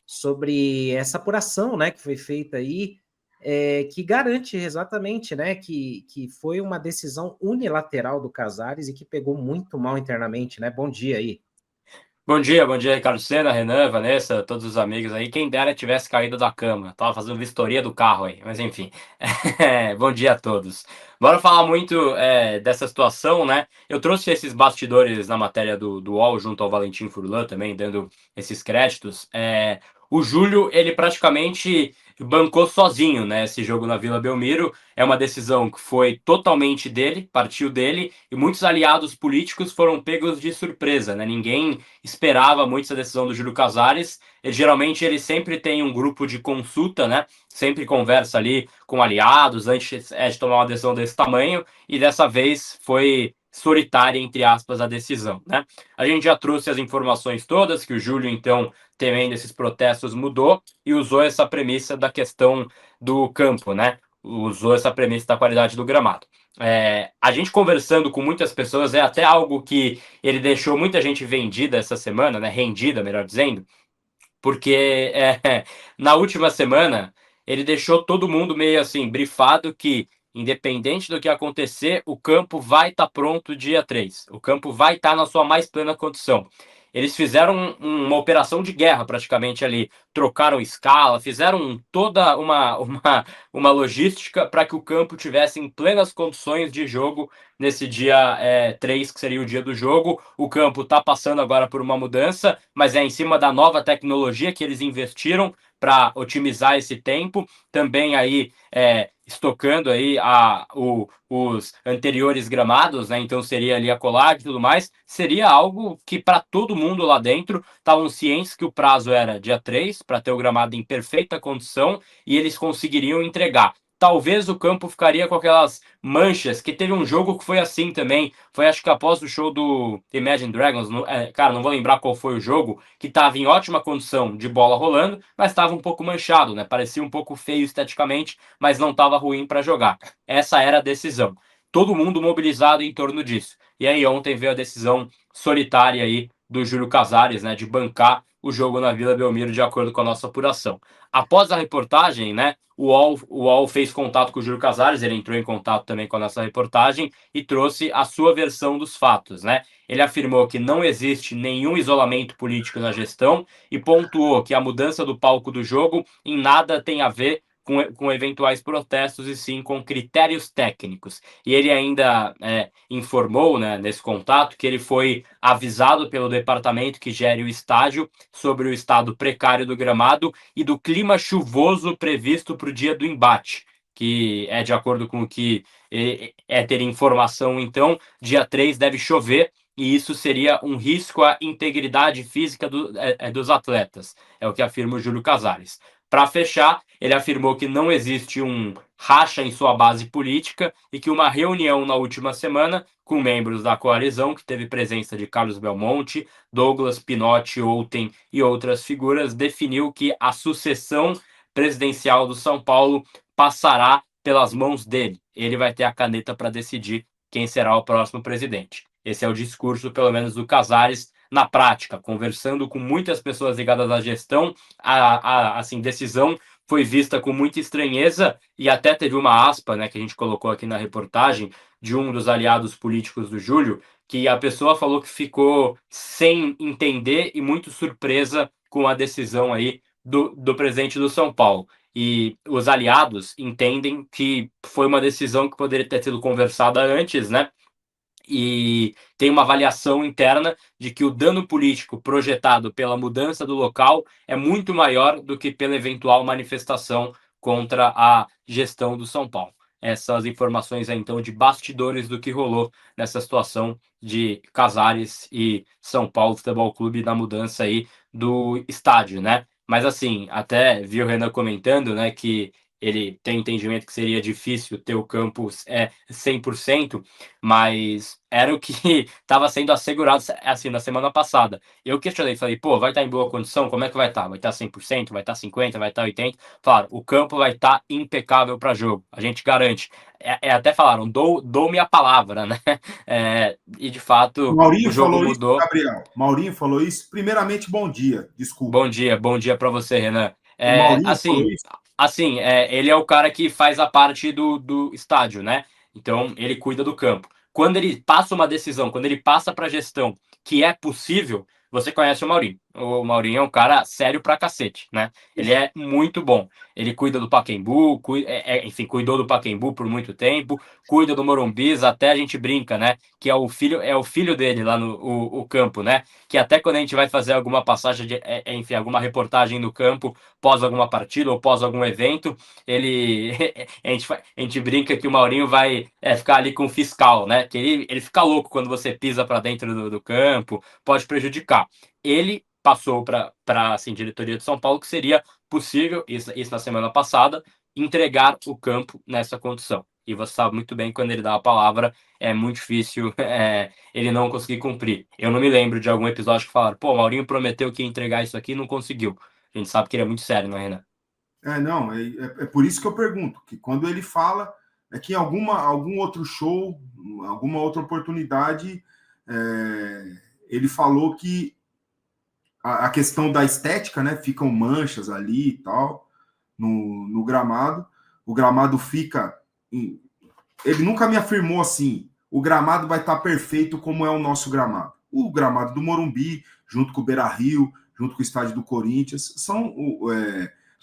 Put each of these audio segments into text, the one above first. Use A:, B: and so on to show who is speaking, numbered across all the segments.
A: sobre essa apuração, né, que foi feita aí, que garante exatamente, né, que foi uma decisão unilateral do Casares e que pegou muito mal internamente, né? Bom dia aí.
B: Bom dia, Ricardo Sena, Renan, Vanessa, todos os amigos aí. Quem dera tivesse caído da cama. Tava fazendo vistoria do carro aí, mas enfim. Bom dia a todos. Bora falar muito dessa situação, né? Eu trouxe esses bastidores na matéria do UOL junto ao Valentim Furlan também, dando esses créditos. O Júlio, ele praticamente bancou sozinho, né? Esse jogo na Vila Belmiro. É uma decisão que foi totalmente dele, partiu dele, e muitos aliados políticos foram pegos de surpresa, né? Ninguém esperava muito essa decisão do Júlio Casares. Ele sempre tem um grupo de consulta, né? Sempre conversa ali com aliados antes de tomar uma decisão desse tamanho, e dessa vez foi solitária, entre aspas, a decisão, né? A gente já trouxe as informações todas, que o Júlio, então, temendo esses protestos, mudou e usou essa premissa da questão do campo, né? Usou essa premissa da qualidade do gramado. A gente conversando com muitas pessoas é até algo que ele deixou muita gente vendida essa semana, né? Rendida, melhor dizendo, porque na última semana ele deixou todo mundo meio assim, brifado que, independente do que acontecer, o campo vai estar pronto dia 3. O campo vai estar na sua mais plena condição. Eles fizeram uma operação de guerra praticamente ali, trocaram escala, fizeram toda uma logística para que o campo tivesse em plenas condições de jogo nesse dia 3, que seria o dia do jogo. O campo está passando agora por uma mudança, mas é em cima da nova tecnologia que eles investiram para otimizar esse tempo. Também aí estocando aí os anteriores gramados, né? Então seria ali a colagem e tudo mais. Seria algo que para todo mundo lá dentro estavam cientes que o prazo era dia 3 para ter o gramado em perfeita condição e eles conseguiriam entregar. Talvez o campo ficaria com aquelas manchas, que teve um jogo que foi assim também. Foi acho que após o show do Imagine Dragons, cara, não vou lembrar qual foi o jogo, que estava em ótima condição de bola rolando, mas estava um pouco manchado, né? Parecia um pouco feio esteticamente, mas não estava ruim para jogar. Essa era a decisão. Todo mundo mobilizado em torno disso. E aí ontem veio a decisão solitária aí do Júlio Casares, né, de bancar o jogo na Vila Belmiro de acordo com a nossa apuração. Após a reportagem, né, o UOL fez contato com o Júlio Casares, ele entrou em contato também com a nossa reportagem e trouxe a sua versão dos fatos, né? Ele afirmou que não existe nenhum isolamento político na gestão e pontuou que a mudança do palco do jogo em nada tem a ver com eventuais protestos e sim com critérios técnicos. E ele ainda informou, né, nesse contato, que ele foi avisado pelo departamento que gere o estádio sobre o estado precário do gramado e do clima chuvoso previsto para o dia do embate, que é de acordo com o que ter informação, então, dia 3 deve chover, e isso seria um risco à integridade física dos atletas, é o que afirma o Júlio Casares. Para fechar, ele afirmou que não existe um racha em sua base política e que uma reunião na última semana com membros da coalizão, que teve presença de Carlos Belmonte, Douglas Pinotti, Outen e outras figuras, definiu que a sucessão presidencial do São Paulo passará pelas mãos dele. Ele vai ter a caneta para decidir quem será o próximo presidente. Esse é o discurso, pelo menos, do Casares na prática, conversando com muitas pessoas ligadas à gestão, a assim, decisão foi vista com muita estranheza e até teve uma aspa, né, que a gente colocou aqui na reportagem, de um dos aliados políticos do Júlio, que a pessoa falou que ficou sem entender e muito surpresa com a decisão aí do presidente do São Paulo. E os aliados entendem que foi uma decisão que poderia ter sido conversada antes, né? E tem uma avaliação interna de que o dano político projetado pela mudança do local é muito maior do que pela eventual manifestação contra a gestão do São Paulo. Essas informações aí, então, de bastidores do que rolou nessa situação de Casares e São Paulo Futebol Clube na mudança aí do estádio, né? Mas assim, até vi o Renan comentando, né, que ele tem entendimento que seria difícil ter o campo 100%, mas era o que estava sendo assegurado assim na semana passada. Eu questionei, falei, pô, vai estar em boa condição? Como é que vai estar? Vai estar 100%? Vai estar 50%? Vai estar 80%? Falaram, o campo vai estar impecável para jogo, a gente garante. Até falaram, dou minha palavra, né? E de fato o
C: Maurinho
B: jogo
C: falou isso,
B: mudou.
C: Gabriel. Maurinho falou isso. Primeiramente, bom dia. Desculpa.
B: Bom dia para você, Renan.
C: O Maurinho falou isso.
B: Ele é o cara que faz a parte do estádio, né? Então ele cuida do campo. Quando ele passa uma decisão, quando ele passa para a gestão que é possível, você conhece o Maurinho. O Maurinho é um cara sério pra cacete, né? Ele é muito bom. Ele cuida do Pacaembu, enfim, cuidou do Pacaembu por muito tempo, cuida do Morumbis, até a gente brinca, né? Que é o filho dele lá no o campo, né? Que até quando a gente vai fazer alguma passagem, enfim, alguma reportagem no campo, pós alguma partida ou pós algum evento, ele a gente brinca que o Maurinho vai ficar ali com o fiscal, né? Que ele fica louco quando você pisa para dentro do campo, pode prejudicar. Ele passou para assim, diretoria de São Paulo que seria possível, isso na semana passada, entregar o campo nessa condição. E você sabe muito bem, quando ele dá a palavra, é muito difícil ele não conseguir cumprir. Eu não me lembro de algum episódio que falaram, pô, Maurinho prometeu que ia entregar isso aqui e não conseguiu. A gente sabe que ele é muito sério, não é, Renan?
C: Não, é por isso que eu pergunto, que quando ele fala, é que em algum outro show, alguma outra oportunidade, ele falou que a questão da estética, né, ficam manchas ali e tal, no gramado, o gramado fica... Ele nunca me afirmou assim, o gramado vai estar perfeito como é o nosso gramado. O gramado do Morumbi, junto com o Beira-Rio, junto com o estádio do Corinthians, são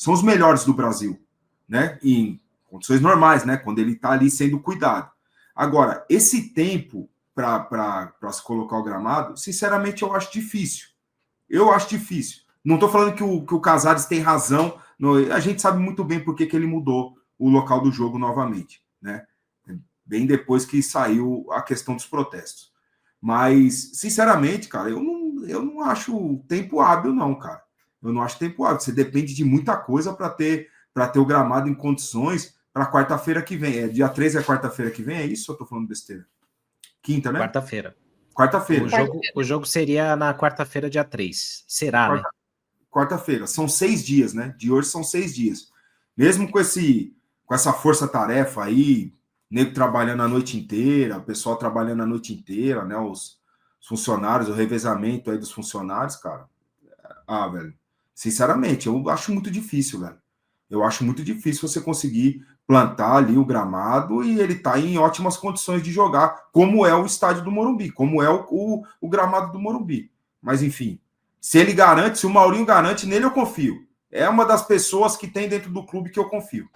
C: os melhores do Brasil, né? Em condições normais, né? Quando ele está ali sendo cuidado. Agora, esse tempo para se colocar o gramado, sinceramente, eu acho difícil. Não estou falando que o Casares tem razão. A gente sabe muito bem por que ele mudou o local do jogo novamente, né? Bem depois que saiu a questão dos protestos. Mas, sinceramente, cara, eu não acho tempo hábil, não, cara. Eu não acho tempo hábil. Você depende de muita coisa para ter o gramado em condições para quarta-feira que vem. Dia 13 é quarta-feira que vem, é isso ou eu tô falando besteira? Quinta, né?
A: Quarta-feira. O jogo seria na quarta-feira, dia 3. Será, né?
C: Quarta-feira. São 6 dias, né? De hoje são 6 dias. Mesmo com essa força-tarefa aí, nego trabalhando a noite inteira, o pessoal trabalhando a noite inteira, né? Os funcionários, o revezamento aí dos funcionários, cara. Velho. Sinceramente, eu acho muito difícil, velho. Eu acho muito difícil você conseguir plantar ali o gramado e ele tá em ótimas condições de jogar, como é o estádio do Morumbi, como é o gramado do Morumbi. Mas, enfim, se ele garante, se o Maurinho garante, nele eu confio. É uma das pessoas que tem dentro do clube que eu confio.